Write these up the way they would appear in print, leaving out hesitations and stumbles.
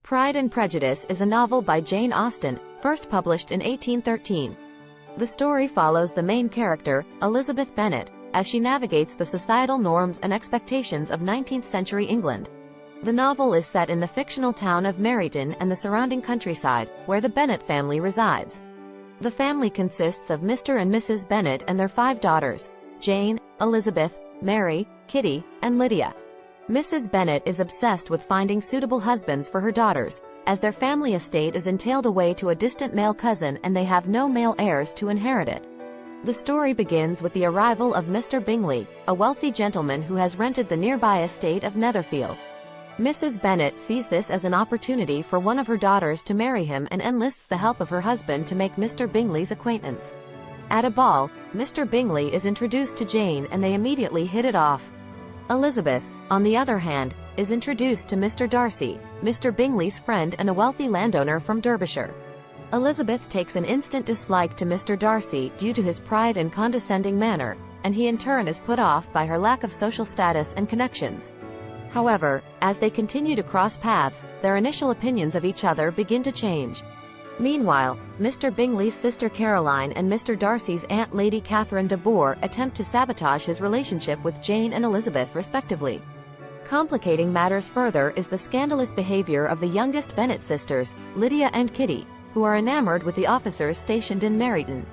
Pride and Prejudice is a novel by Jane Austen, first published in 1813. The story follows the main character, Elizabeth Bennet, as she navigates the societal norms and expectations of 19th-century England. The novel is set in the fictional town of Meryton and the surrounding countryside, where the Bennet family resides. The family consists of Mr. and Mrs. Bennet and their 5 daughters, Jane, Elizabeth, Mary, Kitty, and Lydia. Mrs. Bennet is obsessed with finding suitable husbands for her daughters, as their family estate is entailed away to a distant male cousin and they have no male heirs to inherit it. The story begins with the arrival of Mr. Bingley, a wealthy gentleman who has rented the nearby estate of Netherfield. Mrs. Bennet sees this as an opportunity for one of her daughters to marry him and enlists the help of her husband to make Mr. Bingley's acquaintance. At a ball, Mr. Bingley is introduced to Jane and they immediately hit it off. Elizabeth, on the other hand, is introduced to Mr. Darcy, Mr. Bingley's friend and a wealthy landowner from Derbyshire. Elizabeth takes an instant dislike to Mr. Darcy due to his pride and condescending manner, and he in turn is put off by her lack of social status and connections. However, as they continue to cross paths, their initial opinions of each other begin to change. Meanwhile, Mr. Bingley's sister Caroline and Mr. Darcy's aunt Lady Catherine de Bourgh attempt to sabotage his relationship with Jane and Elizabeth respectively. Complicating matters further is the scandalous behavior of the youngest Bennet sisters, Lydia and Kitty, who are enamored with the officers stationed in Meryton.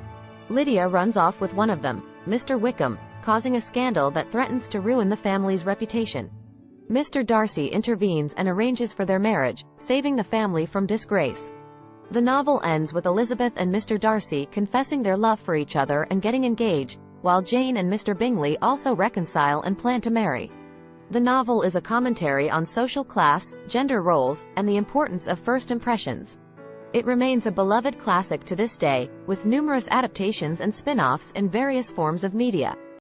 Lydia runs off with one of them, Mr. Wickham, causing a scandal that threatens to ruin the family's reputation. Mr. Darcy intervenes and arranges for their marriage, saving the family from disgrace. The novel ends with Elizabeth and Mr. Darcy confessing their love for each other and getting engaged, while Jane and Mr. Bingley also reconcile and plan to marry. The novel is a commentary on social class, gender roles, and the importance of first impressions. It remains a beloved classic to this day, with numerous adaptations and spin-offs in various forms of media.